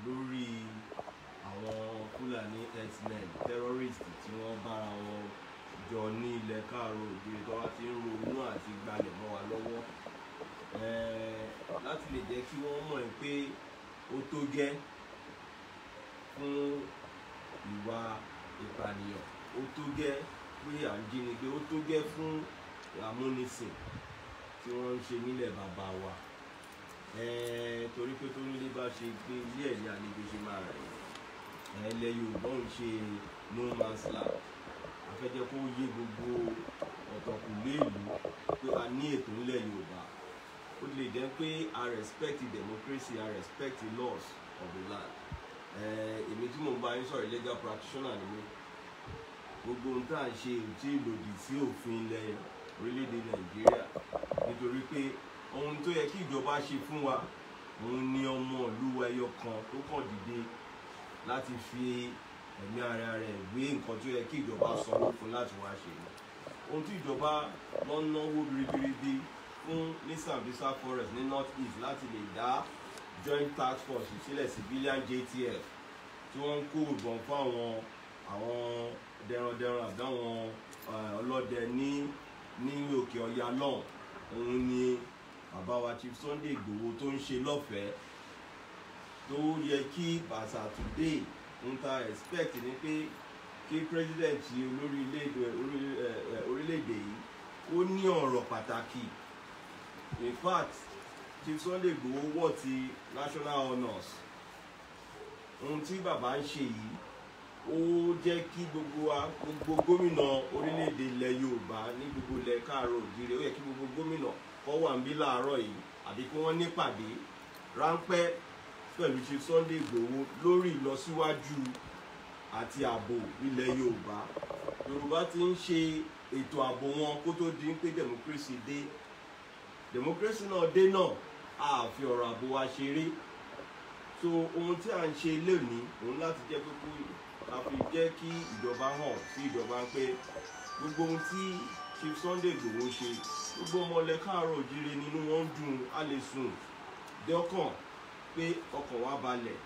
lórí àwọn Fúlàní herdsmen terrorist tí wọ́n bára wọn jọ ní ilẹ̀ káàárọ̀ òjìrì tó wá ti ń ronú àti gbalẹ̀ mọ́ wa lọ́wọ́ láti lè jẹ́ kí wọ́n mọ̀ pé ó tó gẹ́ fún ìwà ìpànìyàn, ó tó gẹ́ pé à ń jínigbé, ó tó gẹ́ fún amúnisìn tí wọ́n ń ṣe nílẹ̀ bàbá wa. Torí pé tó nílé bá ṣe gbé ilé ẹ̀ ní àlejò ṣe máa rẹ̀ ilẹ̀ Yorùbá ń ṣe no man's land. Afẹ́jẹ́ kó yé gbogbo ọ̀tọ̀kùlé ìlú pé a ní ètò nílẹ̀ Yorùbá. Ó lè jẹ́ pé I respect the democracy, I respect the laws of the land. Èmi tí mo bá yín sọ̀rọ̀ legal practitioner ni mí. Gbogbo ohun tá à ń ṣe tí lòdì sí òfin ilẹ̀ orílẹ̀-èdè Nàìjíríà, nítorí pé ohun tó yẹ kí ìjọba ṣe fún wa òun ni ọmọ ìlú ẹyọ kan tó kàn dìde láti fi ẹ̀mí ara rẹ̀ gbé nǹkan tó yẹ kí ìjọba sanwó fún láti wá ṣe ni. Ohun tí ìjọba lọ náwó biribiribi fún ní Sambisa Forest ní North East láti lè dá joint task force sílẹ̀ civilian JTF tí wọ́n ń kó ìbọn fún àwọn dẹrandẹran àdáwọn ọlọ́dẹ ní òkè ọya náà, òun ni bàbá wa Chief Sunday Igboho tó ń ṣe lọ́fẹ̀ẹ́. Tó yẹ kí bàṣà today ń ta expect ni pé kí president olórí orílẹ̀-èdè yìí ó ní ọ̀rọ̀ pàtàkì. In fact, Chief Sunday Igboho wọ̀ ti national honours. Ohun tí bàbá ń ṣe yìí ó jẹ́ kí gbogbo gómìnà orílẹ̀-èdè ilẹ̀ Yorùbá ní gbogbo ilẹ̀ káàárọ̀ òjìrì, ó yẹ kí gbogbo gómìnà kọ́ wà ń bí láàárọ̀ yìí àbí kí wọ́n nípàdé ráńpẹ́ pẹ̀lú Chief Sunday Igboho lórí ìlọsíwájú àti ààbò ilẹ̀ Yorùbá. Yorùbá ti ń ṣe ètò ààbò wọn kó tó di pé democracy dé. Democracy náà dé náà a fi ọ̀rọ̀ ààbò wa ṣeré. So ohun tí à ń ṣe lónìí òun láti jẹ́ pé a fi jẹ́ kí ìjọba hàn sí ìjọba pé gbogbo ohun tí Chief Sunday Igboho ṣe, gbogbo ọmọlẹ̀ káàárọ̀ òjìrì nínú wọn dùn, a lè sùn dọ́kàn pé ọkàn wa balẹ̀.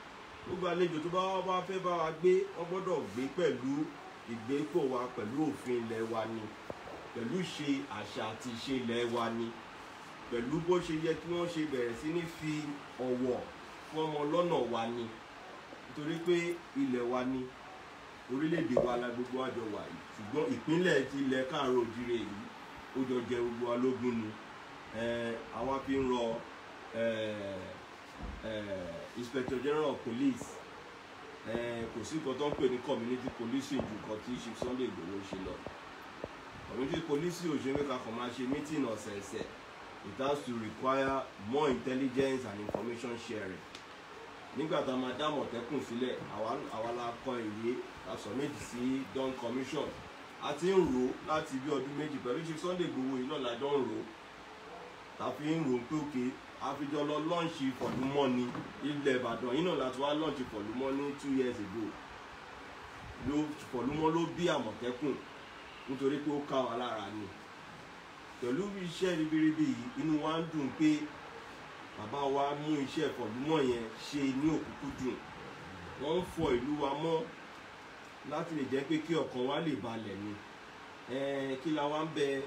Gbogbo àlejò tó bá fẹ́ bá wa gbé, wọ́n gbọ́dọ̀ gbé pẹ̀lú ìgbépò wa, pẹ̀lú òfin ilẹ̀ wa ni, pẹ̀lú ṣe àṣà àti ìṣe ilẹ̀ wa ni, pẹ̀lú bó ṣe yẹ kí wọ́n ṣe bẹ̀rẹ̀ sí ní fi ọ̀wọ̀ fún ọmọ lọ́nà wa ni. Nítorí pé ilẹ̀ wa ni, orílẹ̀-èdè wa la gbogbo àjọ wà yìí, ṣùgbọ́n ìpínlẹ̀ ti ilẹ̀ káàárọ̀ òjìrì yìí ó jọ jẹ gbogbo wa lógún ni. Àwa fi ń rọ Inspector General of Police, kò sí nǹkan tó ń pè ní community policing ju nǹkan tí Chief Sunday Igboho ṣe lọ. Community policing ò ṣe pé kakọ̀ máa ṣe meeting ọ̀sẹ̀ẹ̀sẹ̀. It has to require more intelligence and information sharing. Nígbà tá a máa dá Àmọ̀tẹ́kùn sílẹ̀, àwa la kọ ìwé aṣọ méjì sí Dawn Commission. A ti ń rò láti bí ọdún méjì pẹ̀lú Chief Sunday Igboho yìí náà lájọ́ ń rò. Ta fi ń rò pé òkè àfijọ́ lọ lọ́ǹṣì Fọ̀lúmọ́ ní ilẹ̀ Ìbàdàn yìí náà láti wá lọ́ǹṣì Fọ̀lúmọ́ ní 2 years ago. Fọ̀lúmọ́ ló bí Àmọ̀tẹ́kùn nítorí pé ó ká wa lára ni. Pẹ̀lú iṣẹ́ ribiribi yìí, inú wa ń dùn pé bàbá wa mú iṣẹ́ Fọ̀lúmọ́ yẹn ṣe ní òkúkúdùn. Wọ́n ń fọ ìlú wa mọ́ láti lè jẹ́ pé kí ọkàn wa lè balẹ̀ ni. Kí la wá ń bẹ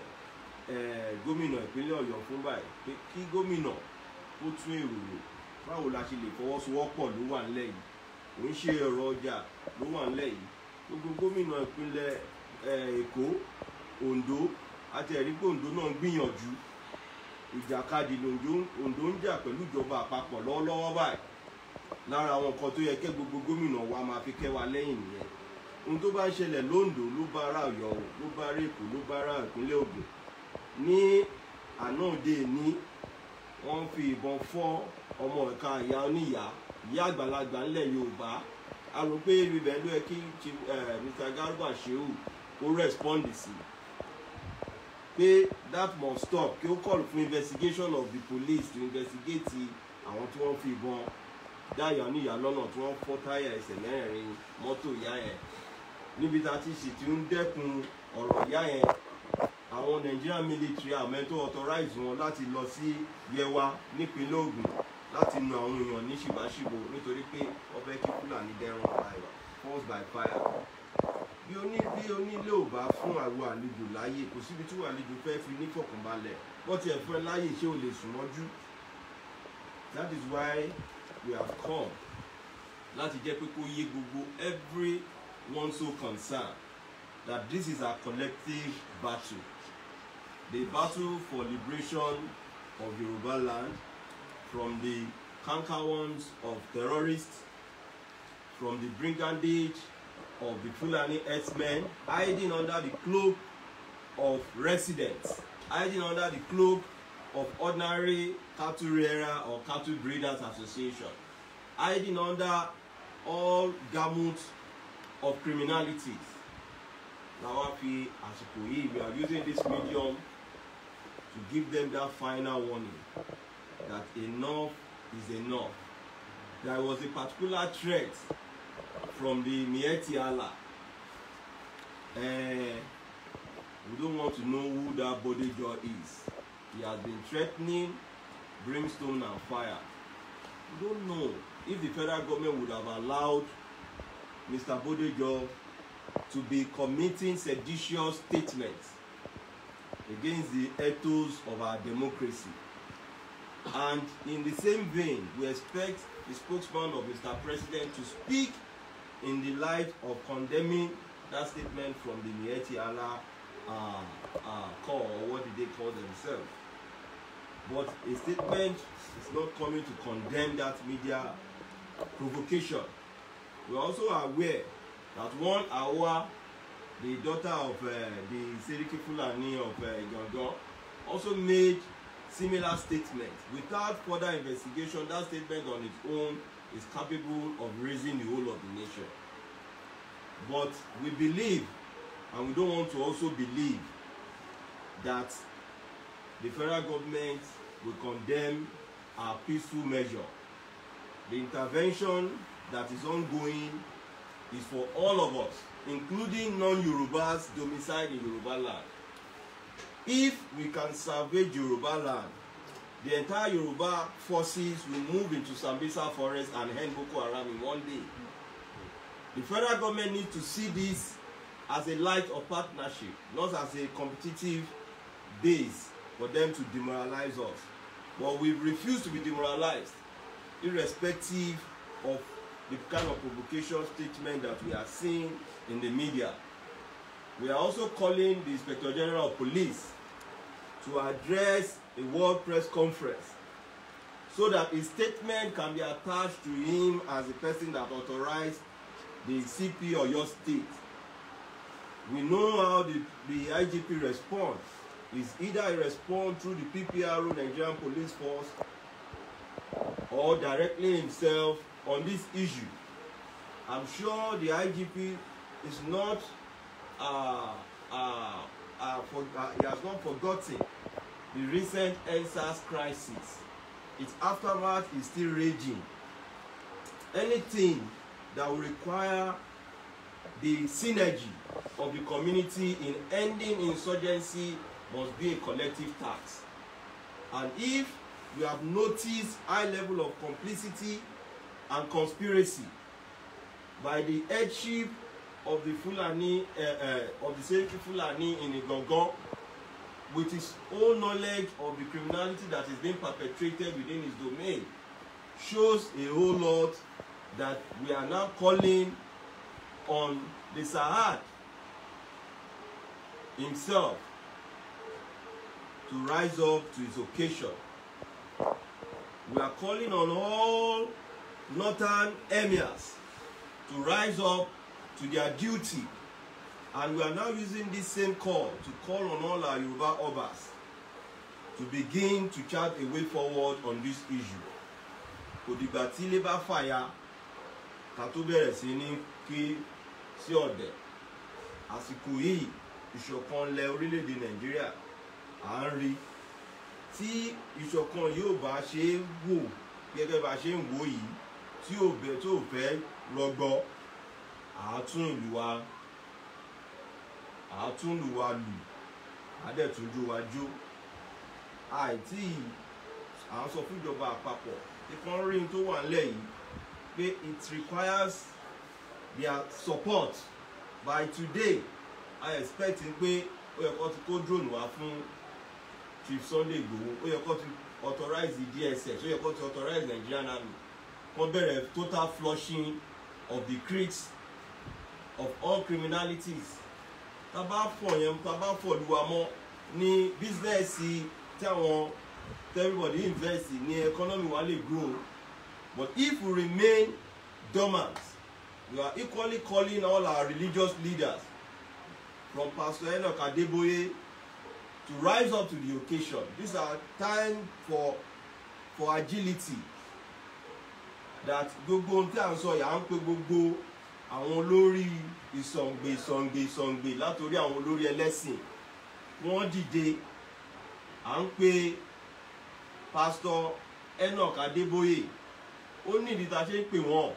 gómìnà ìpínlẹ̀ Ọ̀yọ́ fún báyìí pé kí gómìnà ó tún èrò rò, báwo la ṣe lè fọwọ́sowọ́pọ̀ ló wà nílẹ̀ yìí. Kò ń ṣe ọ̀rọ̀ ọjà ló wà nílẹ̀ yìí. Gbogbo gómìnà ìpínlẹ̀ Èkó, Oǹdó, àti ẹ̀rí pé Oǹdó náà ń gbìyànjú. Ìjàkadì Oǹdó ń jà pẹ̀lú ìjọba àpapọ̀ lọ́wọ́lọ́wọ́ báyìí. Lára àwọn nǹkan tó yẹ kẹ́ gbogbo gómìnà wa máa fi kẹ́ wa lẹ́yìn nìyẹn. Ohun tó bá ń ṣẹlẹ̀ lóǹdó ló bá ará Ọ̀yọ́, ló bá ará Èkó, ló bá ará ìpínlẹ̀ Ògùn. Ní àná òde ní wọ́n fi ìbọn fọ́ ọmọ ìka ìyá oníyàá, ìyá àgbàlagbà ńlẹ̀ Yorùbá. A rò pé ibẹ̀ ló yẹ kí Mr. Garba Shehu ó respond sí. Pé that must stop, kí ó call fún investigation of the police to investigate àwọn tí wọ́n fi ìbọn dá ìyá oníyàá lọ́nà tí wọ́n fọ́ táyà ẹsẹ̀ mẹ́rin mọ́tò ìyá yẹn. Níbi tá a ti sì ti ń dẹ́kun ọ̀rọ̀ ìyá yẹn, àwọn Nigerian military àmọ́ tó authorize wọn láti lọ sí Yewa nípínlẹ̀ Ògùn láti nu àwọn èèyàn ní ṣìbáṣìbò nítorí pé wọ́n fẹ́ kí Fúlàní dẹ́rùn fire force by fire. bí onílé ò bá fún àwọn àlejò láyè kò síbi tí àlejò fẹ́ fi ní fọkànbalẹ̀ wọ́n ti ẹ̀ fún ẹ láyè ṣé o lè sùn mọ́jú. That is why we have come láti jẹ́ pé kó yé gbogbo everyone so concerned that this is a collective battle, the battle for liberation of Yoruba land from the cankerworms of terrorists, from the brigandage of the Fulani herdsmen hiding under the cloak of residents, hiding under the cloak of ordinary cattle rearer or cattle breeders association, hiding under all gamut of criminalities. Now we are using this medium to give them that final warning that enough is enough. There was a particular threat from the Miyetti Allah. We don't want to know who that Bodejo is. He has been threatening brimstone and fire. We don't know if the federal government would have allowed Mr. Bodejo to be committing seditious statements against the ethos of our democracy. And in the same vein, we expect the spokesman of Mr. President to speak in the light of condemning that statement from the Miyetti Allah call, or what did they call themselves. But a statement is not coming to condemn that media provocation. We are also aware that one Awa, the daughter of the Seriki Fulani of Igangan, also made similar statements. Without further investigation, that statement on its own is capable of raising the whole of the nation. But we believe, and we don't want to also believe, that the federal government will condemn our peaceful measure. The intervention that is ongoing is for all of us, including non-Yorubas domiciled in Yoruba land. If we can salvage Yoruba land, the entire Yoruba forces will move into Sambisa forest and end Boko Haram in one day. The federal government needs to see this as a light of partnership, not as a competitive base for them to demoralize us. But we refuse to be demoralized, irrespective of the kind of provocation statement that we are seeing in the media. We are also calling the Inspector General of Police to address a world press conference so that a statement can be attached to him as the person that authorized the CP or your state. We know how the IGP responds. Is either a response through the PPRO, Nigerian Police Force, or directly himself on this issue. I'm sure the IGP is not he has not forgotten the recent EndSARS crisis. Its aftermath is still raging. Anything that will require the synergy of the community in ending insurgency must be a collective task. And if we have noticed high level of complicity and conspiracy by the headship of the Fulani, of the Seriki Fulani in Igangan, with his own knowledge of the criminality that is being perpetrated within his domain, shows a whole lot that we are now calling on the Sahad himself to rise up to his occasion. We are calling on all northern emirs to rise up to their duty, and we are now using this same call to call on all our Yoruba Obas to begin to chart a way forward on this issue. Kò dìgbà tí ilé bá fàya ká tó bẹ̀rẹ̀ sí ní kí sí ọ̀dẹ̀. Àsìkò yìí ìṣọ̀kan lẹ orílẹ̀-èdè Nàìjíríà à ń rí. Tí ìṣọ̀kan yóò bá ṣe é wò gẹ́gẹ́ bá ṣe ń wò yìí, tí ò bẹ̀ tó fẹ́ rọgbọ, àátún ìlú wa lù, àdẹ̀túnjú wa jó. Àìtí à ń sọ fún ìjọba àpapọ̀ ìkan rí tó wà nílẹ̀ yìí pé it requires their support by today. I expect pé ó yẹ kó ti kó drone wá fún Chief Sunday Igboho, ó yẹ kó ti authorize the DSS, ó yẹ kó ti authorize Nigerian Army kó bẹ̀rẹ̀ total flushing of the creeks of all criminalities. Tá bá fọ̀ lùwà mọ́ ní bísínẹ́sì tí àwọn everybody invest in the economy wa lè grow. But if we remain dormant, we are equally calling all our religious leaders from Pastor Enoch Adeboye to rise up to the occasion. This is our time for agility. That gbogbo tí à ń sọ yà ń pè gbogbo àwọn olórí ìsọ̀ǹgbè látòrí àwọn olórí ẹlẹ́sìn wọ́n dìde. À ń pè Pastor Enoch Adeboye, ó ní ìdí tá a ṣe ń pè wọ́n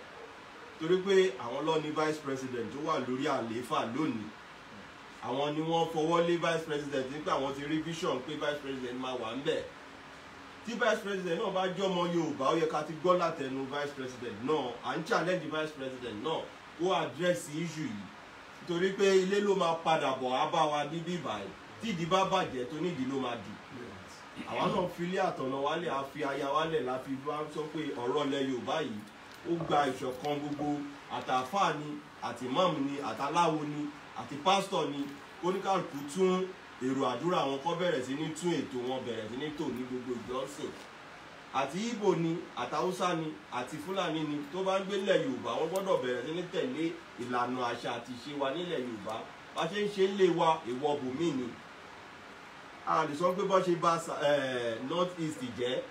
torí pé àwọn ló ní vice president tó wà lórí àlééfà lónìí. Àwọn ni wọ́n fọwọ́ lé vice president nípa àwọn ti rí vision pé vice president máa wà ńbẹ̀. Tí vice president náà bá jọmọ Yorùbá, ó yẹ ká ti gbọ́ látẹnu vice president náà. À ń challenge vice president náà kó address issue yìí nítorí pé ilé ló máa padà bọ̀ á bá wa níbí báyìí. Tí ìdí bá bàjẹ́ tó nídìí ló máa dì. Àwa náà fi ilé àtọ̀nà wálẹ̀, a fi aya wálẹ̀, la fi bá sọ pé ọ̀rọ̀ ilẹ̀ Yorùbá yìí ó gba ìṣọ̀kan gbogbo, àtàfáà ni, àti ìmáàmù ni, àtàláwo ni, àti pásítọ̀ ni. Oníkàlùkù tún èrò àdúrà wọn kọ́ bẹ̀rẹ̀ sí ní tún ètò wọn bẹ̀rẹ̀ sí ní tò ní gbogbo ìjọsìn. Àti Ìgbò ni, àtàwùsá ni, àti Fúlàní ni, tó bá ń gbé nílẹ̀ Yorùbá wọ́n gbọ́dọ̀ bẹ̀rẹ̀ sí ní tẹ̀lé ìlànà àṣà àti ìṣe wa nílẹ̀ Yorùbá. Bá ṣe ń ṣe lé wa èèwọ̀ bòmí ni. A lè sọ pé bọ́ ṣe bá North East jẹ́,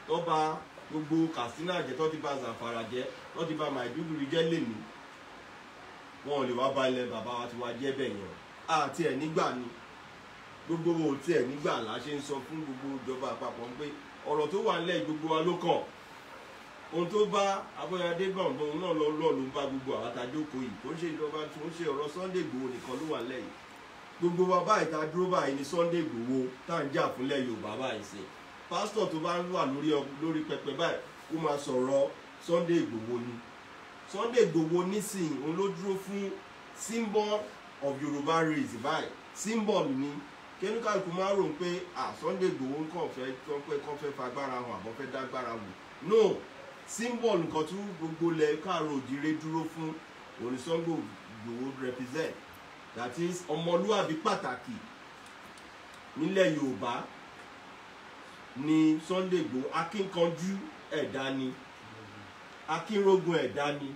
tó bá gbogbo Katsina jẹ́, tó ti bá Zamfara jẹ́, tó ti bá Maiduguri jẹ́ lèmi. Wọn ò lè wá bá ilẹ̀ bàbá wa ti wá jẹ́ bẹ́ẹ̀ yẹn. Àti ẹ̀ nígbà ni gbogbo wo tí ẹ̀ nígbà là ṣe ń sọ fún gbogbo ìjọba àpapọ̀ pé ọ̀rọ̀ tó wà nílẹ̀ gbogbo wa ló kàn. Ohun tó bá Abọ́yadé gbọ̀ngbọ̀n náà ló ń bá gbogbo àwọn àtàjókòó yìí. Kò ń ṣe ìjọba tó ń ṣe ọ̀rọ̀ Sunday Igboho nìkan ló wà nílẹ̀ yìí. Gbogbo wa báyìí ta dúró báyìí ni Sunday Igboho tá à ń jà fúnlẹ̀ Yorùbá báyìí sí. Pásítọ̀ tó bá ń wà lórí pẹpẹ báyìí kó máa sọ̀rọ̀ Sunday Igboho ni. Sunday Igboho nísìnyí òun ló dúró fún symbol of Yorùbá race báyìí. Symbol ni kẹ́nìkàlùkù máa rò pé Sunday Igboho kàn fẹ́ fagbára hàn àbọ̀ fẹ́ dágbára wò. No, symbol nǹkan tí gbogbo lẹ̀ káàró òjìrè dúró fún òun ni Sunday Igboho represent. That is ọmọlúwàbí pàtàkì nílẹ̀ Yorùbá ni Sunday Igboho. Akínkanjú ẹ̀dá ni, akínrógun ẹ̀dá ni,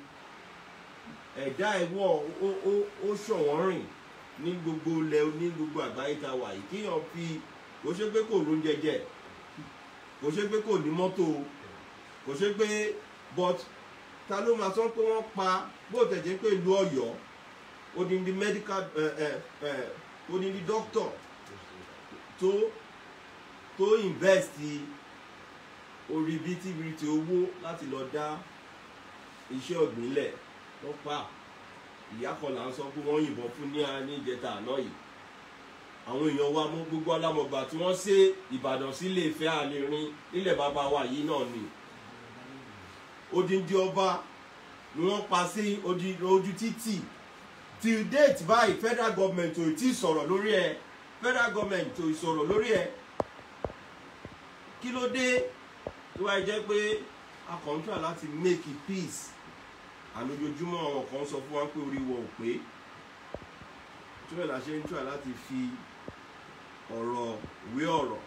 ẹ̀dá ẹ̀wọ̀ ó ṣọ̀wọ́n rìn ní gbogbo ilẹ̀ ní gbogbo àgbáyé ta wà yìí. Kíyàn fi kò ṣe pé kò ló ń jẹjẹ, kò ṣe pé kò ní mọ́tò, kò ṣe pé but ta ló máa sọ pé wọ́n pa bó tẹ̀jẹ́ pé ìlú Ọ̀yọ́ odindi medical odindi doctor tó invest orí bítíbitì owó láti lọ dá iṣẹ́ ọ̀gbìn lẹ̀ wọ́n pa. Ìyá kan là ń sọ pé wọ́n yìnbọn fún ní ìjẹta àná yìí. Àwọn èèyàn wa mú gbogbo alámọ̀gbà tí wọ́n ṣe Ìbàdàn sí Ilé Ifẹ̀ àlèrin nílẹ̀ bàbá wa yìí náà ni. Odindi ọba ni wọ́n pa sí ojú títì. Till date báyìí federal government ò tí sọ̀rọ̀ lórí ẹ̀. Federal government ò sọ̀rọ̀ lórí ẹ̀. Kí ló dé tó wáyé jẹ́ pé a kàn ń try láti make it peace. Àlójoojúmọ́ àwọn kan sọ fún wa pé orí wọn ò pé. Tí wọ́n là ṣe ń try láti fi ọ̀rọ̀ wé ọ̀rọ̀.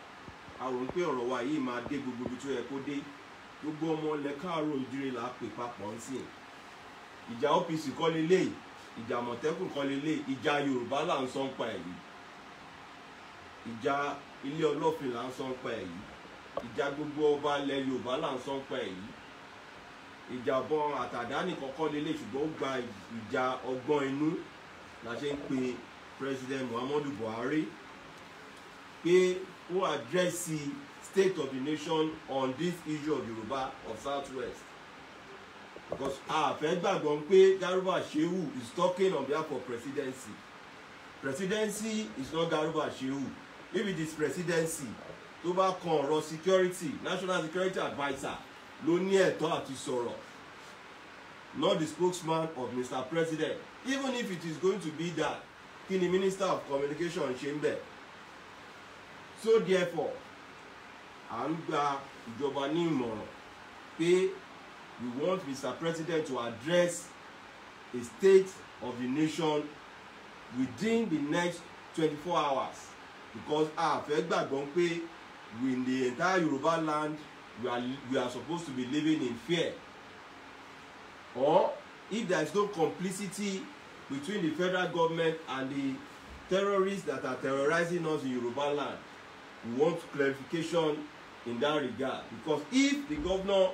A rò pé ọ̀rọ̀ wa yìí máa dé gbogbo ibi tó yẹ kó dé. Gbogbo ọmọ ilẹ̀ káàárọ̀ oòjíire là á pè papọ̀ ń sìn. Ìjà OPC kọ́ leléyìí, ìjà Àmọ̀tẹ́kùn kọ́ leléyìí, ìjà Yorùbá là ń sọ ń pa èyí. Ìjà ilé Ọlọ́fin là ń sọ ń pa èyí. Ìjà gbogbo ọba ilẹ̀ Yorùbá là ń sọ ń pa èyí. Ìjàbọ̀ àtàdá nìkan kọ́ leléyìí ṣùgbọ́n ó gba ìjà ọgbọ́n inú la ṣe ń pe President Muhammadu Buhari pé ó address the state of the nation on this issue of Yorùbá of Southwest. Because fẹ́ gbàgbọ́ pé Garuba Shehu is talking on behalf of presidency. Presidency is not Garuba Shehu. If it is presidency tó bá kan ọ̀rọ̀ security, national security adviser ló ní ẹ̀tọ́ àti sọ̀rọ̀, not the spokesman of Mr. President. Even if it is going to be that, kí ni Minister of Communication ṣe ń bẹ̀? So therefore, à ń gba ìjọba ní ìmọ̀ràn pé we want Mr. President to address a state of the nation within the next 24 hours, because a fẹ́ gbàgbọ́ pé in the entire Yoruba land we are supposed to be living in fear, or if there is no complicity between the federal government and the terrorists that are terrorizing us in Yoruba land, we want clarification in that regard. Because if the governor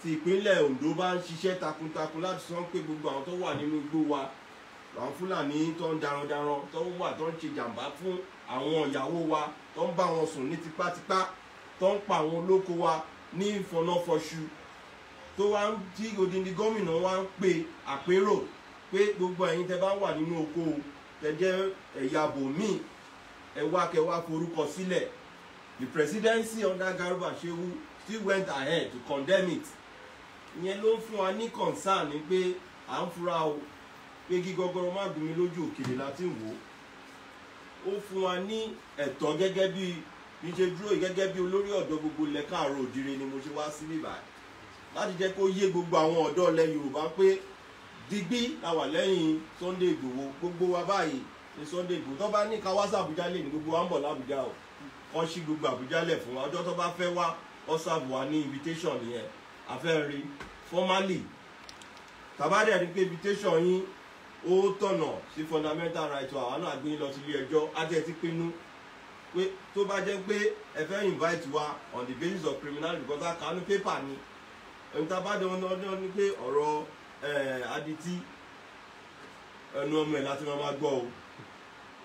ti ìpínlẹ̀ Ondo bá ń ṣiṣẹ́ takuntakun láti sọ pé gbogbo àwọn tó wà nínú igbó wa, àwọn Fúlàní tó ń darandaran tó wà tó ń ṣe jàǹbá fún àwọn ìyàwó wa, tó ń bá wọn sùn ní tipátipá, tó ń pa àwọn olóko wa ní ìfọ̀nàfọ̀ṣù, tó wá ń tí odindi gómìnà wa ń pe àpérò pé gbogbo ẹ̀yin tẹ́ bá wà nínú oko tẹ́ jẹ́ ẹ̀yà bòmíì, ẹ wá kẹ́ wá forúkọ sílẹ̀. The presidency under Garba Shehu still went ahead to condemn it. Ìyẹn ló ń fún wa ní concern ni pé à ń fura o pé kí gọgọrọ má gún mi lójú òkèlè láti wò ó. Ó fún wa ní ẹ̀tọ́ gẹ́gẹ́ bí mi ṣe dúró gẹ́gẹ́ bí olórí ọ̀dọ́ gbogbo ilẹ̀ káàárọ̀ òjìrè ni mo ṣe wá sí bíbáyìí láti jẹ́ kó yé gbogbo àwọn ọ̀dọ́ ilẹ̀ Yorùbá pé digbí la wà lẹ́yìn Sunday Igboho. Gbogbo wa báyìí ní Sunday Igboho. Tó bá ní ká wá sí Àbújá lè ní gbogbo wa ń bọ̀ l'Àbújá o, kọ́ sí gbogbo Àbújá lẹ̀ fún wa. Ọjọ́ tó bá fẹ́ wá ọ sáàbù wa ní invitation nìyẹn, a fẹ́ rí formally. Tàbádẹ́ rí pé invitation yín ó tọ̀nà sí fundamental right wa, àwọn náà gbé yín lọ sí ilé ẹjọ́. Á jẹ́ ti pinnu pé tó bá jẹ́ pé ẹ fẹ́ invite wa on the basis of criminality, because a kà ní paper ni. Ẹni tá bá dé wọn ní pé ọ̀rọ̀ adití ẹnu ọmọ ẹ̀ láti máa gbọ́ o.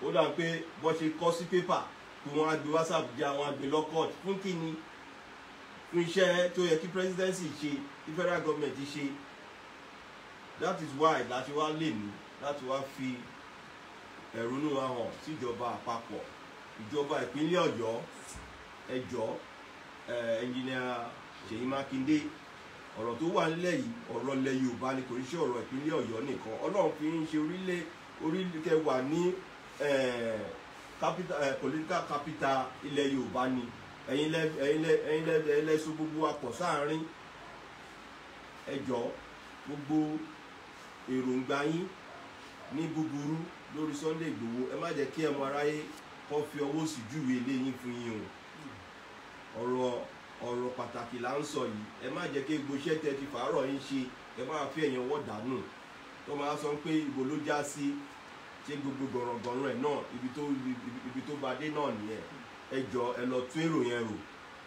Ó dà pé bọ́ ṣe kọ́ sí paper kí wọ́n á gbé WhatsApp jẹ́ àwọn àgbẹ̀ lọ́kọ̀t fún kíni, fún iṣẹ́ tó yẹ kí presidency ṣe, kí federal government ṣe. That is why láti wá lè ní láti wá fi ẹ̀rúnú wa hàn sí ìjọba àpapọ̀, ìjọba ìpínlẹ̀ Ọ̀yọ́. Ẹ jọ̀ọ́ engineer Ṣèyí Mákindé, ọ̀rọ̀ tó wà nílẹ̀ yìí ọ̀rọ̀ ilẹ̀ Yorùbá ni, kò ní ṣe ọ̀rọ̀ ìpínlẹ̀ Ọ̀yọ́ nìkan. Ọlọ́run fi ń ṣe orílẹ̀ kẹwàá ní political capital ilẹ̀ Yorùbá ni. ẹ̀yin lẹ so gbogbo apọ̀ sáàárín. Ẹ jọ̀ọ́ gbogbo èròǹgbà yín ní búburú lórí Sunday Igboho, ẹ má jẹ́ kí ẹmọ aráyé kó fi ọwọ́ sí júwe eléyìí fún yín o. ọ̀rọ̀ pàtàkì là ń sọ yìí. Ẹ má jẹ́ kí gbogbo iṣẹ́ tẹ́ ti fàárọ̀ yín ṣe ẹ má fi ẹ̀yìn ọwọ́ dànù. Tó máa sọ pé ibo ló já sí, ṣé gbogbo gọ̀rọ̀gọ̀rọ̀ ẹ̀ náà ibi tó bá dé náà nìyẹn. Ẹ jọ̀ọ́ ẹ lọ tún èrò yẹn rò,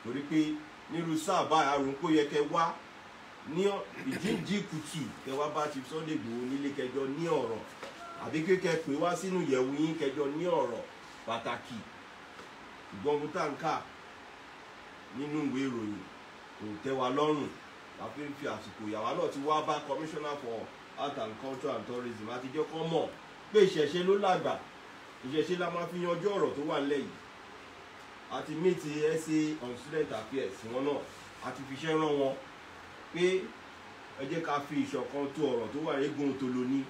torí pé nírú sáà báyìí àrùn kó yẹ kẹ́ wá ní ìjíǹjí kùtù kẹ́ wá bá Chief Sunday Igboho nílé kẹjọ ní ọ̀rọ̀, àbí kékeré pé wá sínú ìyẹ̀wù yín kẹjọ ní ọ̀rọ̀ pàtàkì. Ìgbọ̀ngùn táǹkà nínú ìwé ìròyìn kò tẹ́ wa lọ́rùn, la fi ń fi àsìkò ìyàwó náà ti wá bá Commissioner for Art and Culture and Tourism àti jẹ́ kọ́ mọ̀ pé ìṣẹ̀ṣe ló lágbà, ìṣẹ̀ṣe la máa fi yanjú ọ̀rọ̀ tó wà nílẹ̀ yìí. Àti meet SA on Student Affairs wọn náà àti fiṣẹ́ rán wọn pé ẹ jẹ́ ká fi ìṣọ̀kan tó ọ̀rọ̀ tó wà eégún tó lò ní.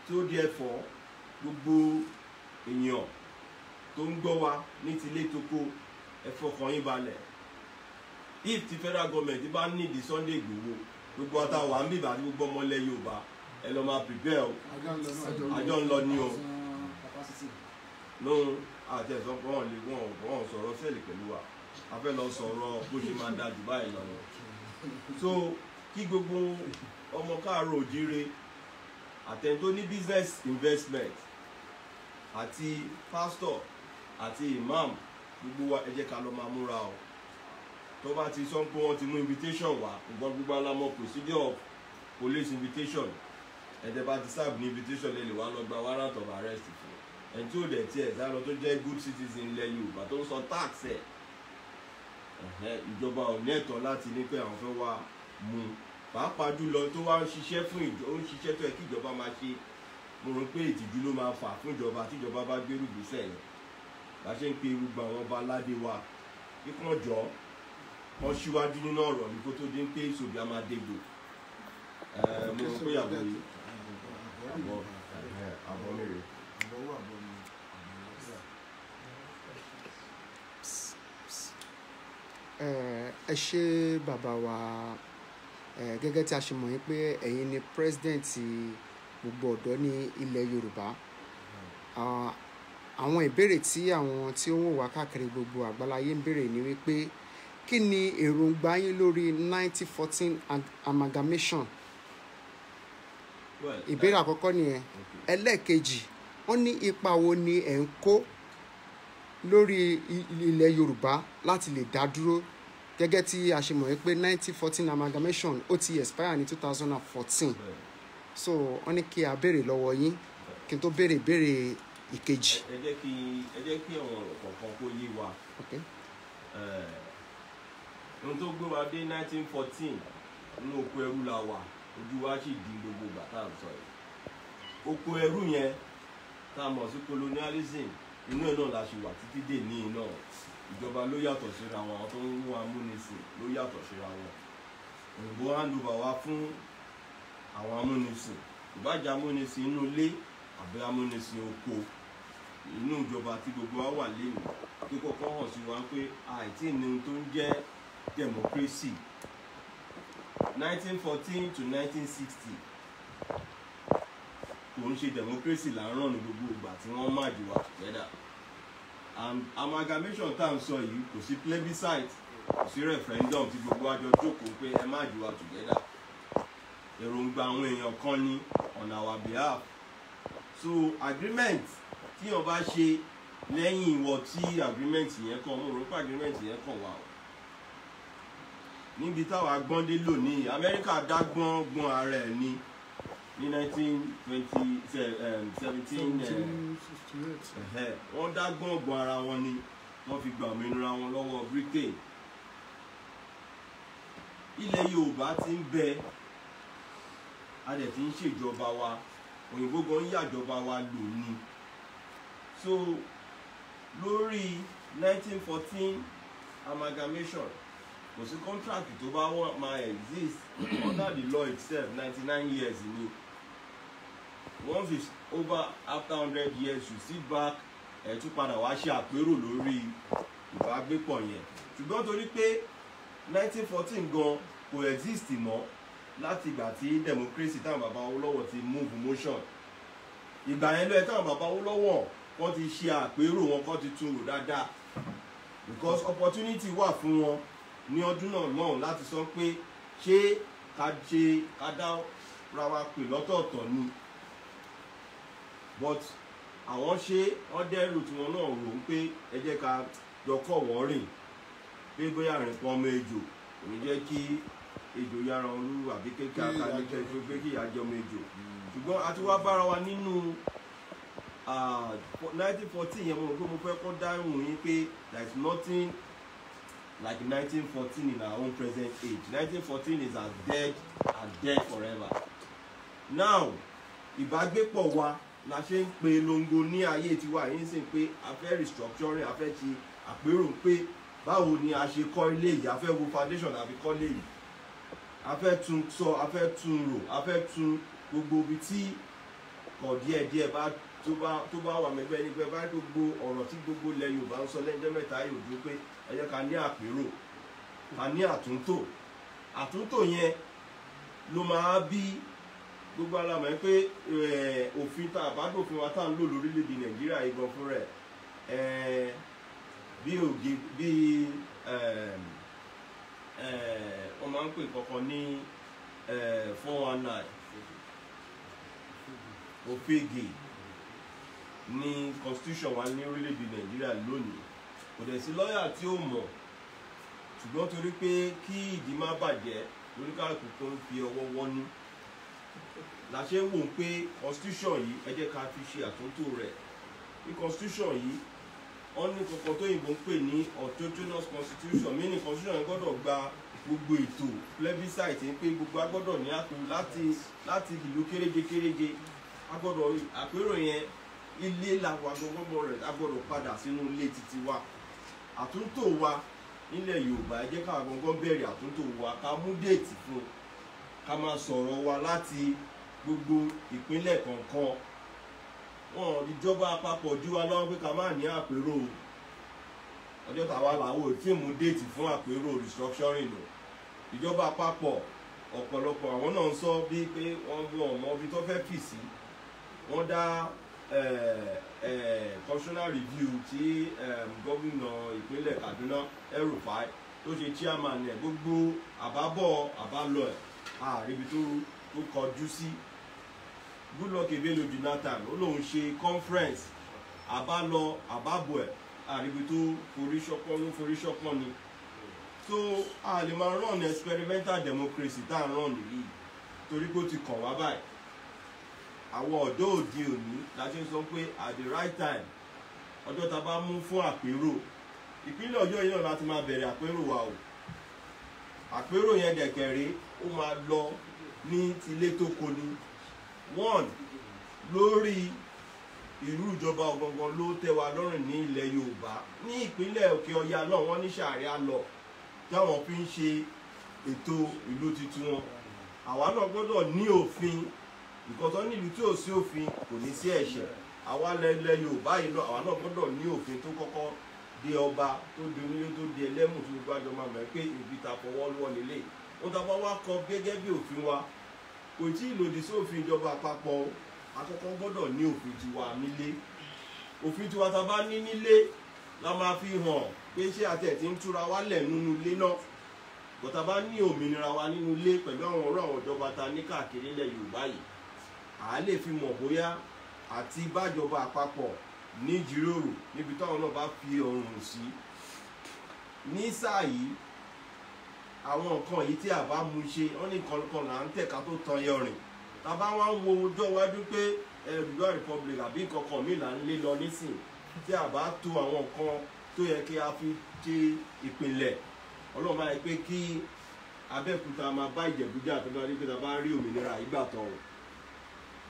tí ó díẹ̀ fọ́ gbogbo èèyàn tó ń gbọ́ wa ní tilé toko, ẹ fọkàn yín balẹ̀. If ti federal government bá need Sunday Igboho, gbogbo ọ̀tá wà ń bìbà àti gbogbo ọmọlẹ̀ Yorùbá ẹ lọ máa prepare o. àjọ ń lọ ní o. lóhun àti ẹ̀sọ́ pé wọ́n sọ̀rọ̀ sẹ́ẹ̀lì pẹ̀lú wa, a fẹ́ lọ sọ̀rọ̀ bó ṣe máa dájú báyìí lọ. So kí gbogbo ọmọ káàárọ̀ òjíire àtẹni tó ní business investment àti pastor àti imam, gbogbo wa ẹ jẹ́ ká lọ máa múra o. tó bá ti sọ pé wọ́n ti mú invitation wá, ṣùgbọ́n gbogbo alámọ̀ procedure of police invitation, ẹ̀jẹ̀ bá ti serve ní invitation lè wá lọ gba warrant of arrest fún ẹni tí ò dẹ̀ tiẹ̀ sáré tó jẹ́ good citizen ilẹ̀ Yorùbá tó ń sọ tax ẹ̀. Ìjọba ò ní ẹ̀tọ́ láti ní pé àwọn fẹ́ wá mú, pàápàá jùlọ tó wá ń ṣiṣẹ́ fún ó ń ṣiṣẹ́ tó yẹ kí ìjọba máa ṣe. Mo rò pé ìtìjú ló máa fà fún ìjọba tí ìjọba bá gbérù gbèsè yẹn. La ṣe ń pe gbogbo àwọn ọba aládé wa kíkàn jọ wọ́n ṣíwájú nínú ọ̀rọ̀ ní kó tó dín pé ìṣòbí a máa dégbò mo rò pé àbọ̀ yìí àbọ̀ mi rè. ẹ ṣé bàbá wa gẹ́gẹ́ tí a ṣe mọ̀ yín pé ẹ̀yin ni president gbogbo ọ̀dọ́ ní ilẹ̀ Yorùbá. Àwọn ìbéèrè tí àwọn tí ó ń wò wá káàkiri gbogbo àgbáláyé ń béèrè ni wípé kí ni èròǹgbà yín lórí 1914 amalgamation? Ìbéèrè àkọ́kọ́ nìyẹn. Ẹlẹ́ẹ̀kejì, wọ́n ní ipa wo ni ẹ̀ ń kó lórí ilẹ̀ Yorùbá láti lè dá dúró gẹ́gẹ́ tí a ṣe mọ̀ pé 1914 amalgamation ó ti expire ní 2014. So wọ́n ní kí a béèrè lọ́wọ́ yín kí n tó béèrè ìbéèrè ìkejì. ẹ jẹ́ kí àwọn ọ̀rọ̀ kọ̀ọ̀kan kó yé wa. ohun tó gbé wa dé 1914 nínú oko ẹrú la wà, ojú wa sì di gbogbo ìgbà tá à ń sọ yìí. oko ẹrú yẹn tá a mọ̀ sí colonialism inú ẹ̀ náà la ṣì wà títí dè ní iná. Ìjọba ló yàtọ̀ síra wọn, àwọn tó ń mú amúnisìn ló yàtọ̀ síra wọn. Òyìnbó handover wá fún àwọn amúnisìn, ìbájá amúnisìn inú ilé àbí amúnisìn oko, inú ìjọba tí gbogbo wa wà lẹ́nu tó kọ́kọ́ hàn sí wa pé àìtí ní ohun tó ń jẹ́ democracy. 1914 to 1960 kò ń ṣe democracy là ń ràn ní gbogbo ìgbà tí wọ́n má jù wá together. Amalgamation tá à ń sọ yìí kò sí plebiscite, kò sí referendum tí gbogbo àjọ jókòó pé ẹ má jù wá together. Èròǹgbà àwọn èèyàn kan ní on our behalf. So agreement tí wọ́n bá ṣe lẹ́yìn ìwọ tí agreement yẹn kàn, mo rò pé agreement yẹn kàn wá o. Níbi táwa gbọ́n dé lónìí, Amẹ́ríkà dá gbọ́n ara ẹ̀ ní 1917 wọ́n dá gbọ́n ara wọn ni wọ́n fi gba òmìnira wọn lọ́wọ́ Britain. Ilẹ̀ Yorùbá ti ń bẹ, a dẹ̀ ti ń ṣèjọba wa, òyìnbó gan ń yàjọba wa lò ní. So lórí 1914 amalgamation kò sí contract tó bá wọ́n máa exist under the law itself 99 years ni. Once it's over after 100 years you sit back ẹ̀ tún padà wá ṣe àpérò lórí ìbágbépọ̀ yẹn. Ṣùgbọ́n torí pé 1914 gan kò exist mọ́ láti ìgbà tí democracy táwọn bàbá Awólọ́wọ̀ ti move motion. Ìgbà yẹn ló yẹ táwọn bàbá Awólọ́wọ̀ wọ́n ti ṣe àpérò wọn, kọ́ ti tún rò dáadáa, because opportunity wà fún wọn ní ọdún náà lọ́hùn láti sọ pé ṣé ká dá ra wa pè lọ́tọ̀ọ̀tọ̀ ni. But àwọn ṣe wọ́n dẹ́rù tí wọ́n náà rò ń pé ẹ jẹ́ ká jọkọ̀ wọ́n rìn pé bóyá rìn pọ́n ọmọ ejò kò ní jẹ́ kí ejò yára olú àbí kékeré akáníkẹ́ tó gbé kí ìyá jẹ ọmọ ejò. Ṣùgbọ́n a ti wá bára wa nínú 1914 yẹn mo rò pé mo fẹ́ kọ́ dáhùn yín pé there is nothing like 1914 in our own present age. 1914 is as dead forever. Now ìbágbépọ̀ wa la ṣe ń pe longo ní ayé tiwa yìí sì ń pé a fẹ́ restructuring, a fẹ́ ṣe àpérò pé báwo ni a ṣe kọ́ ilé yìí, a fẹ́ wo foundation àbí kọ́ ilé yìí, a fẹ́ tún sọ, a fẹ́ tún rò, a fẹ́ tún gbogbo ibi tí kọ̀ díẹ̀díẹ̀ bá tó bá wà mẹ́gbẹ́ ní pé bá gbogbo ọ̀rọ̀ tí gbogbo ilẹ̀ Yorùbá ń sọ lẹ́jọ́ mẹ́ta yóò dúró pé ẹ jẹ́ ká ní àpérò, ká ní àtúntò yẹn ló máa bí gbogbo alamọ̀ pé òfin tá àbádòfin wa tá à ń lò lórílẹ̀‐èdè Nàìjíríà ìbọn fún rẹ̀ bí wọ́n máa ń pè kankan ní 419 òfegè ní constitution wa ní orílẹ̀‐èdè Nàìjíríà lónìí. Kò dẹ̀ sí lọ́ọ̀yà tí ó mọ̀, ṣùgbọ́n torí pé kí ìdí má bàjẹ́ oníkàlùkù tó ń fi ọwọ́ wọ́nú la ṣe ń wò pé constitution yìí ẹ jẹ́ ká fi ṣe àtúntò rẹ̀. Ní constitution yìí wọ́n ní kankan tó yìnbọn pè ní autonomous constitution, mí ní constitution yẹn gbọ́dọ̀ gba gbogbo ètò plebiscite pé gbogbo agbọ́dọ̀ ní àpérò láti ìlú kéréje agbọ́dọ̀ àpérò yẹn ilé làwọn agbọ́dọ̀ rẹ̀ agbọ́dọ̀ padà sínú ilé títí wa. Àtúntò wa nílẹ̀ Yorùbá ẹ jẹ́ ká gangan bẹ̀rẹ̀ àtúntò wa ká mú déètì fún ká máa sọ̀rọ̀ wa láti gbogbo ìpínlẹ̀ kọ̀ọ̀kan. Wọn ìjọba àpapọ̀ jú wa lọ́wọ́ pé ká má ní àpérò ọjọ́ tàwa làwọn ò tí ì mú déètì fún àpérò restructuring lò. Ìjọba àpapọ̀ ọ̀pọ̀lọpọ̀ àwọn náà ń sọ bíi pé wọ́n bí ọmọ ibi tó fẹ́ fì sí. Wọ́n dá constitutional review tí gómìnà ìpínlẹ̀ Kaduna El-Rufai tó ṣe chairman ẹ̀ gbogbo àbálọ ẹ̀ àríbi tó kọjú sí. Goodluck Ebele Jonathan ó lóun ṣe conference àbálọ àbábọ̀ ẹ̀ àríbi tó forí ṣọpọ́n ni. So a lè máa run experimental democracy tá à ń run nìyí torí pé ó ti kàn wá báyìí. Àwọn ọ̀dọ́ òde òní la ṣe ń sọ pé at the right time ọjọ́ ta bá mú fún àpérò ìpínlẹ̀ Ọ̀yọ́ yìí náà láti máa bẹ̀rẹ̀ àpérò wa o. Àpérò yẹn dẹ̀kẹ̀rẹ́ ó máa lọ ní tilé tó kó ni. One lórí irú ìjọba ọ̀gangan ló tẹ́ wa lọ́rùn ní ilẹ̀ Yorùbá. Ní ìpínlẹ̀ Òkè Ọya náà wọ́n ní ṣàríà lọ táwọn fi ń ṣe ètò ìlú tuntun wọn. Àwa náà gbọ́dọ̀ ní òfin ìkọ̀tọ́ nílùú tí ò sí òfin kò ní sí ẹ̀ṣẹ̀. Àwa lẹ́lẹ̀ Yorùbá yìí náà àwa náà gbọ́dọ̀ ní òfin tó kọ́kọ́ di ọba tó di onílé tó di ẹlẹ́mù tó gbájọ máa mọ̀ pé ibi ta fọwọ́ lọ́wọ́ nílé. Wọ́n ta bá wá kọ gẹ́gẹ́ bí òfin wa kò tí ì lòdì sí òfin ìjọba àpapọ̀. Àkọ́kọ́ gbọ́dọ̀ ní òfin tiwa nílé. Òfin tiwa ta bá ní nílé la máa fi hàn pé ṣé àti ẹ̀ ti ń túra wá lẹ̀ nínú ilé náà. Bọ̀tà bá ní òmìnira wa nínú ilé pẹ̀lú àwọn ọ̀rọ̀ àwọn ìjọba ta ní káàkiri ilẹ̀ Yorùbá yìí. À lè fi mọ̀ bóyá àti bájọba àpapọ̀ ní ìjíròrò níbi táwọn náà bá fi ọrùn sí. Ní sáà yìí àwọn nǹkan yìí tí a bá mú ṣe wọ́n ní nǹkan là ń tẹ̀ka tó tan yọrin. Ta bá wá ń wo ọjọ́ iwájú pé Yorùbá Republic àbí nǹkan kan mí là ń lé lọ nísìn tí a bá tó àwọn nǹkan tó yẹ kí a fi ṣe ìpìlẹ̀. Ọlọ́run máa yẹ pé kí Abẹ́òkúta máa bá Ìjẹ̀bú-Jà tó bá rí pé ta bá rí òmìnira ìgbà tán.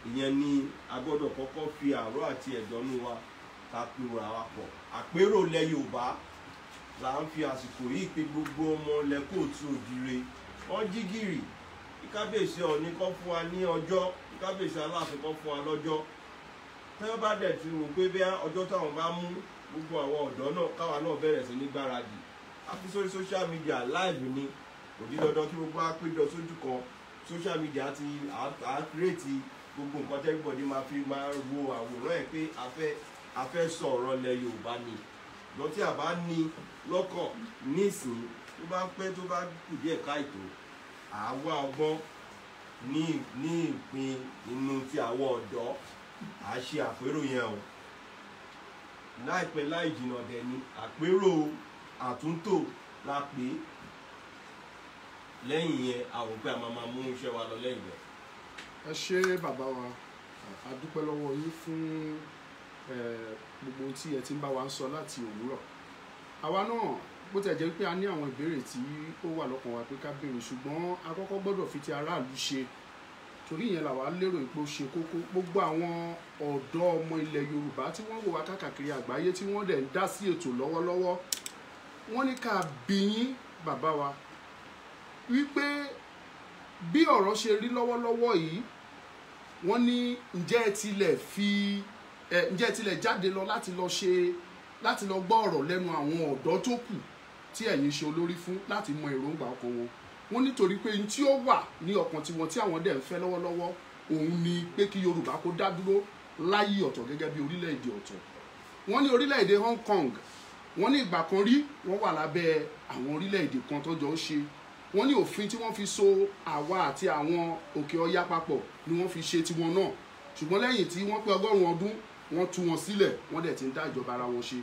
Ìyẹn ni a gbọ́dọ̀ kọ́kọ́ fi àárọ̀ àti ẹ̀dọ́nú wa ká pèrò àwa pọ̀. Àpérò ilẹ̀ Yorùbá là ń fi àsìkò yìí pé gbogbo ọmọ ilẹ̀ Kóòtù Òjìire wọ́n jí gìrì. Kábíyèsí Ọọ̀ni kan fún wa ní ọjọ́, Kábíyèsí Aláàfin kan fún wa lọ́jọ́. Tẹ́wọ́n bá dẹ̀ ti rò pé bí ọjọ́ táwọn bá mú gbogbo àwọn ọ̀dọ́ náà káwa náà bẹ̀rẹ̀ sí ní gbáradì. A fi sórí social media live ni kò ní dandan kí gbogbo á péjọ sójú kan. Social media ti àkírètì gbogbo nǹkan tẹ́gbọ̀dé máa fi máa wo àwòrán ẹ̀ pé a fẹ́ sọ̀rọ̀ ilẹ̀ Yorùbá ni. Ṣùgbọ́n tí a bá ní lọ́kàn nísìnyí tó bá pẹ́ tó bá kù díẹ̀ káìtó àwa ọgbọ́n ní ìpín inú ti àwọn ọ̀dọ́ à ṣe àpérò yẹn o. Láìpẹ́ láì jìnnà dẹ̀ ni àpérò àtúntò la pè é. Lẹ́yìn yẹn àwọn pé a máa mú iṣẹ́ wa lọ lẹ́yìn rẹ̀. Ẹ ṣé bàbá wa, a dúpẹ́ lọ́wọ́ yín fún gbogbo ohun tí ẹ ti ń bá wa sọ láti òwúrọ̀. Àwa náà bó tẹ̀ jẹ́ pé a ní àwọn ìbéèrè tí ó wà lọ́kàn wa pé ká béèrè ṣùgbọ́n a kọ́kọ́ gbọ́dọ̀ fi ti aráàlú ṣe torí ìyẹn làwa lérò pé ó ṣe kókó. Gbogbo àwọn ọ̀dọ́ ọmọ ilẹ̀ Yorùbá tí wọ́n wò wá káàkiri àgbáyé tí wọ́n dẹ̀ ń dá sí ètò lọ́wọ́lọ́wọ́ wọ́n ní ká bi yín bàbá wa wípé bí ọ̀rọ̀ ṣe rí lọ́wọ́lọ́wọ́ yìí wọ́n ní ǹjẹ́ ẹ tilẹ̀ jáde lọ láti lọ gbọ́ ọ̀rọ̀ lẹ́nu àwọn ọ̀dọ́ tó kù tí ẹ̀yin ṣe olórí fún láti mọ èròǹgbà ọkàn wọn. Wọ́n nítorí pé n tí ó wà ní ọkàn tiwọn tí àwọn dẹ̀ ń fẹ́ lọ́wọ́lọ́wọ́ òun ni pé kí Yorùbá kó dá dúró láyé ọ̀tọ̀ gẹ́gẹ́ bí orílẹ̀-èdè ọ̀tọ̀. Wọ́n ní orílẹ̀-èdè Hong Kong wọ́n ní ìgbà kan rí wọ́n wà lábẹ́ àwọn orílẹ̀-èdè kan tó jọ ń ṣe. Wọ́n ní òfin tí wọ́n fi so àwa àti àwọn Òkè Ọya papọ̀ ni wọ́n fi ṣe tiwọn náà. Ṣùgbọ́n lẹ́yìn tí wọ́n pé 100 ọdún wọ́n tú wọn sílẹ̀ wọ́n dẹ̀ ti ń dá ìjọba ara wọn ṣe.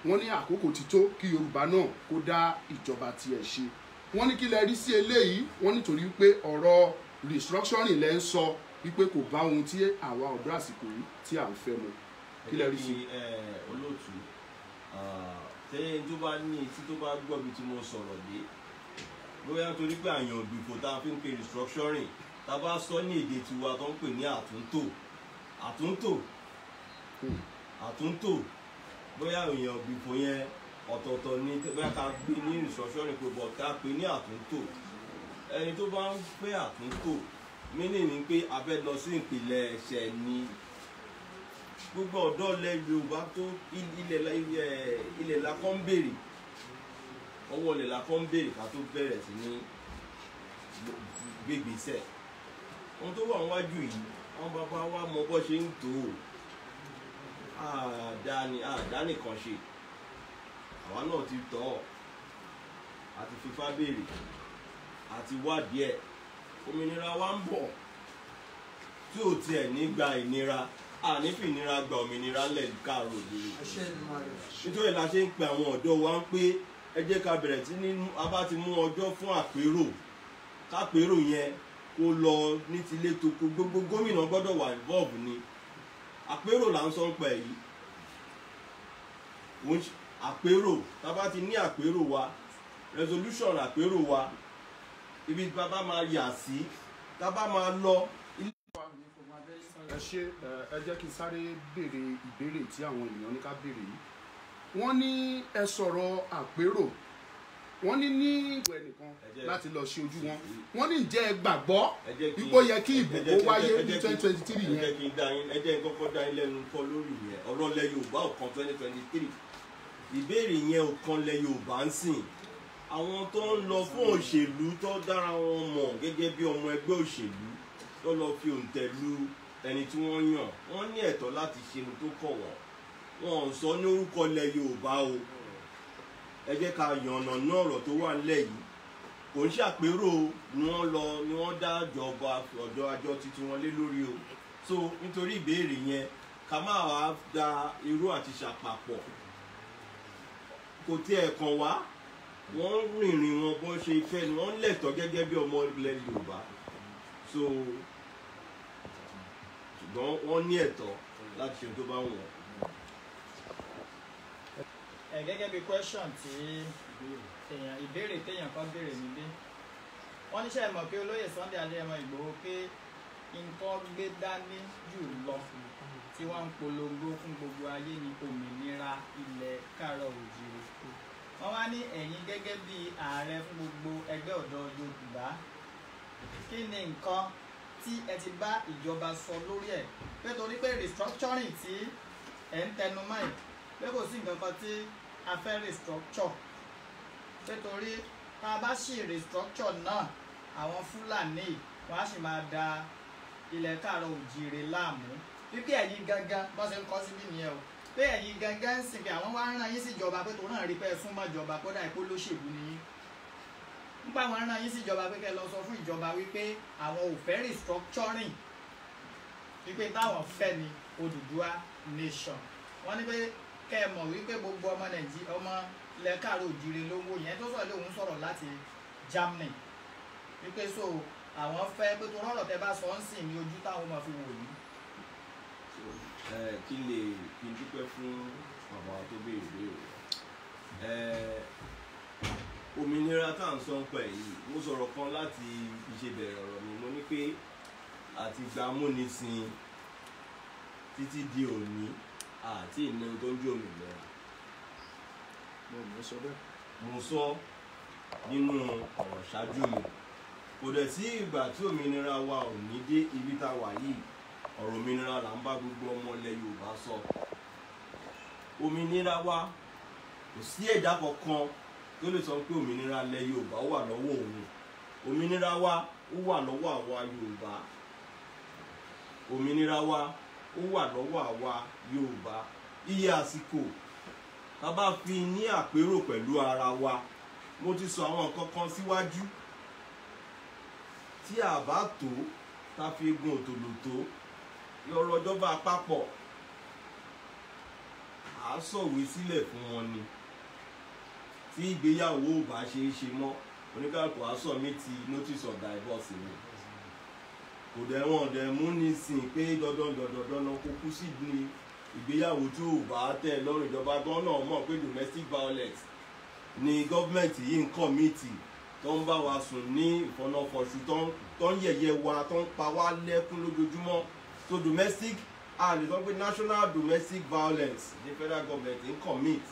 Wọ́n ní àkókò ti tó kí Yorùbá náà kó dá ìjọba tiẹ̀ ṣe. Wọ́n ní kí lẹ rí sí eléyìí. Wọ́n nítorí pé ọ̀rọ̀ restructuring lẹ ń sọ wípé kò bá ohun tí àwa ọ̀dọ́ àsìkò yìí tí à ń fẹ́ mu. Kí lẹ rí sí. Olóòtú tẹ́yìn tó bá ní etí tó bá gbọ́ bí tí mo sọ̀rọ̀ dé bóyá torí pé àyàn ògbìfò tá a fi ń pe restructuring tá a bá sọ ní èdè tiwa tó ń pè ní àtúntò bóyá èèyàn ògbìfò yẹn ọ̀tọ̀ọ̀tọ̀ ni bẹ́ẹ̀ ká gbé ní restructuring pé bọ̀ ká pè ní àtúntò. Ẹni tó bá ń fẹ́ àtúntò mínì ni pé abẹ́ lọ sí ìpìlẹ̀ ẹ̀ṣẹ̀ ni gbogbo ọ̀dọ́ ilẹ̀ Yorùbá tó ilẹ̀ la kọ́ ń béèrè ọwọ́ ilẹ̀ la kọ́ ń béèrè ká tó bẹ̀rẹ̀ sí ní gbégbèsẹ̀. Ohun tó wà níwájú yìí àwọn bàbá wa mọ bó ṣe ń tò ó àdá nìkan ṣe àwa náà ti tọ́ ọ àti fífá béèrè àti wádìí ẹ̀ òmìnira wa ń bọ̀ tí ò tiẹ̀ ní gba ìnira àní fi ìnira gba òmìnira ńlẹ̀ káàró òdìrí nítorí la ṣe ń pe àwọn ọ̀dọ́ wa ń pé ẹ jẹ́ ká bẹ̀rẹ̀ tí nínú abá ti mú ọjọ́ fún àpérò kápérò yẹn kó lọ ní tilé toko gbogbo gómìnà gbọ́dọ̀ wà involve ni àpérò là ń sọ ń pẹ̀ yìí àpérò tábà ti ní àpérò wa resolution àpérò wa ibi bàbá máa yà sí tábà máa lọ. ẹ ṣe ẹ jẹ́ kí n sáré béèrè ìbéèrè tí àwọn ènìyàn ní ká béèrè yìí wọ́n ní ẹ sọ̀rọ̀ àpérò wọ́n ní ìwé nìkan láti lọ ṣe ojú wọn wọ́n ní ǹjẹ́ ẹ gbàgbọ́ ipò yẹ kí ìbò kó wáyé ní 2023 yẹn. ẹ jẹ́ kọ́kọ́ dá yín lẹ́nu kọ́ lórí yẹn ọ̀rọ̀ lẹ Yorùbá ò kan 2023 ìbéèrè yẹn ò kan lẹ Yorùbá ń sìn àwọn tó ń lọ fún òṣèlú tó dára wọn mọ̀ gẹ́gẹ́ bí ọmọ ẹgbẹ́ òṣèlú tó lọ fi òǹtẹ̀ lu ẹni tí wọ́n yàn wọ́n ní ẹ̀tọ́ láti ṣe ohun tó kọ̀ wọ́n wọn ò sọ ní orúkọ lẹ Yorùbá o ẹ jẹ́ ká yànnà ní ọ̀rọ̀ tó wà nílẹ̀ yìí kò ń ṣàpérò ni wọ́n dá ìjọba ọ̀dọ̀ àjọ titun wọn lé lórí o so nítorí ìbéèrè yẹn ká má wàá da irú àti ṣàpapọ̀ kò tiẹ̀ kàn wá wọ́n rìnrìn wọn bó ṣe fẹ́ ni wọ́n lẹ̀tọ́ gẹ́gẹ́ bí ọmọ ilẹ̀ Yorùbá so ṣùgbọ́n wọ́n ní ẹ̀tọ́ láti ṣe tó bá wù wọ́n. Gẹ́gẹ́ bí question tí ìbéèrè téèyàn kan béèrè níbí wọ́n níṣẹ́ mọ̀ pé olóyè Sunday Adéyẹmọ Ìgbòho pé nǹkan gbé dání jù lọ tí wọ́n ń polongo fún gbogbo ayé ní òmìnira ilẹ̀ káàárọ̀ oòjíire wọ́n wá ní ẹ̀yin gẹ́gẹ́ bí ààrẹ fún gbogbo ẹgbẹ́ ọ̀dọ́ Yorùbá kí ni nǹkan tí ẹ ti bá ìjọba sọ lórí ẹ̀ pé torí pé restructuring tí ẹ̀ ń tẹnu mọ́ ẹ̀ pé kò sí nǹkan kan tí a fẹ́ restructure pé torí tá a bá ṣì restructure náà àwọn Fúlàní wọ́n á sì máa da ilẹ̀ káàárọ̀ oòjíire láàmú wípé ẹ̀yin gangan bọ́n ṣe ń kọ́ síbí nìyẹn o pé ẹ̀yin gangan ń sìn pé àwọn wá ń rán yín síjọba pé tòun náà rí pé ẹ súnmọ́ ìjọba kódà ipò lóṣèlú ni yín nípa àwọn rán yín síjọba pé kẹ́ lọ sọ fún ìjọba wípé àwọn ò fẹ́ restructuring wípé táwọn fẹ́ ni Odùduwà nation wọ́n ní pé kẹ́ ẹ mọ̀ wípé gbogbo ọmọ Nàìjíríà ọmọ ilẹ̀ káàárọ̀ oòjíire ló ń wò yẹn tó sọ̀rọ̀ lóun sọ̀rọ̀ láti Germany wípé so àwọn fẹ́ pé tó rọ̀rọ̀ tẹ bá sọ ń sìn ní ojú táwọn máa fi wò yìí. kí n dúpẹ́ fún bàbá tó béèrè béèrè òmìnira tá à ń sọ ń pẹ̀ yìí mo sọ̀rọ̀ kan láti ìṣèbẹ̀rẹ̀ ọ̀rọ̀ mi mo ní pé àti gba amúnisìn títí di òní àti ìnáwó tó ń jó òmìnira mo sọ nínú ọ̀rọ̀ ṣáájú mi kò dẹ̀ sí ìgbà tí òmìnira wa ò ní dé ibi tá a wà yìí ọ̀rọ̀ òmìnira là ń bá gbogbo ọmọ ilẹ̀ Yorùbá sọ òmìnira wa kò sí ẹ̀dá kankan tó lè sọ pé òmìnira ilẹ̀ Yorùbá ó wà lọ́wọ́ òun òmìnira wa ó wà lọ́wọ́ àwa Yorùbá òmìnira wa ó wà lọ́wọ́ àwa Yorùbá iye àsìkò tá bá fi ní àpérò pẹ̀lú ara wa mo ti sọ àwọn nǹkan kan síwájú tí a bá tó tá fi egun òtòlò tó lọ́rọ̀ ìjọba àpapọ̀ à á sọ̀wé sílẹ̀ fún wọn ni tí ìgbéyàwó ò bá ṣe é ṣe mọ́ oníkàlùkù á submit notice of divorce ni kò dẹ̀ wọ́n dẹ̀ mú ní sìn pé dandan kó kú sí ní ìgbéyàwó tí ò bá tẹ̀ lọ́rùn ìjọba gan náà mọ̀ pé domestic violence ni gọ́ọ̀mẹ̀ntì yìí ń kọ̀mìtì tó ń bá wa sùn ní ìfọ̀nàfọ̀ṣù tó ń yẹ̀yẹ́ wa tó ń pa wá lẹ́kún lójoojúmọ́ so domestic a lè sọ pé national domestic violence ní federal government ń commit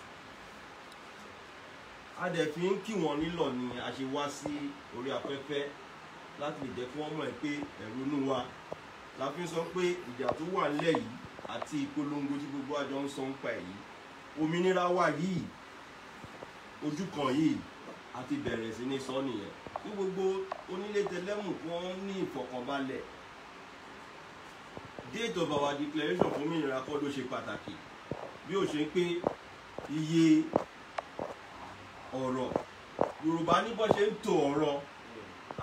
a dẹ̀ fi ń kí wọn nílọ̀ ni a ṣe wá sí orí afẹ́fẹ́ láti lè jẹ́ kí wọ́n mọ̀ pé ẹ̀rù inú wa la fi ń sọ pé ìjà tó wà nílẹ̀ yìí àti ìpolongo tí gbogbo àjọ ń sọ ń pa èyí òmìnira wa yìí ojú kan yìí àti bẹ̀rẹ̀ sí ní sọ nìyẹn ní gbogbo onílé tẹlẹ́mù kí wọ́n ní ìfọ̀kànbalẹ̀. Date of our declaration fún òmìnira kọ́ ló ṣe pàtàkì bí ó ṣe pé iye ọ̀rọ̀ Yorùbá ní bó ṣe ń tò ọ̀rọ̀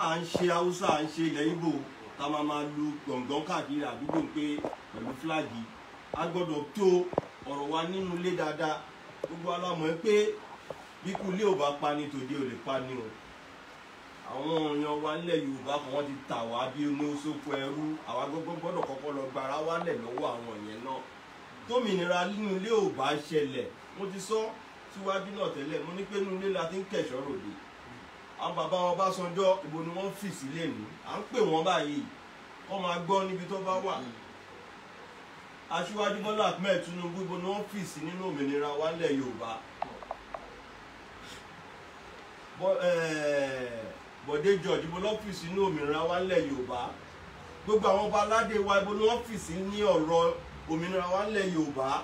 à ń ṣe Haúsá à ń ṣe ilẹ̀ Ìgbò ká máa lu gbọ̀ngàn káàkiri àdúgbò pé pẹ̀lú fúláàgì a gbọ́dọ̀ tó ọ̀rọ̀ wa nínú ilé dáadáa gbogbo alámọ̀ pé bíkú ilé ò bá pani tòde ò lè pani o àwọn èèyàn wa nílẹ̀ Yorùbá kan wọ́n ti tà wá bí inú sóko ẹrú àwa gbọ́dọ̀ kọ́kọ́ lọ gbára wálẹ̀ lọ́wọ́ àwọn yẹn náà tómìnira nínú ilé ò bá ṣẹlẹ̀ mo ti sọ síwájú náà tẹ́lẹ̀ mo ní pé nínú ilé la ti ń kẹ̀ṣọ́ ròde àwọn bàbá wọn Ọbásanjọ́ ibo ni wọ́n fì sílẹ̀ ní à ń pè wọ́n báyìí kọ́ máa gbọ́ níbi tó bá wà Aṣíwájú Bọ́lá Ahmed Tinubu ibo ni wọ́n fì sí nínú òmìnira wa nílẹ̀ Yorùbá Bọ̀dé George ibo ló fì sí nínú òmìnira wa nílẹ̀ Yorùbá gbogbo àwọn ọba aládé wa ibo ni wọ́n fì sí ní ọ̀rọ̀ òmìnira wa nílẹ̀ Yorùbá.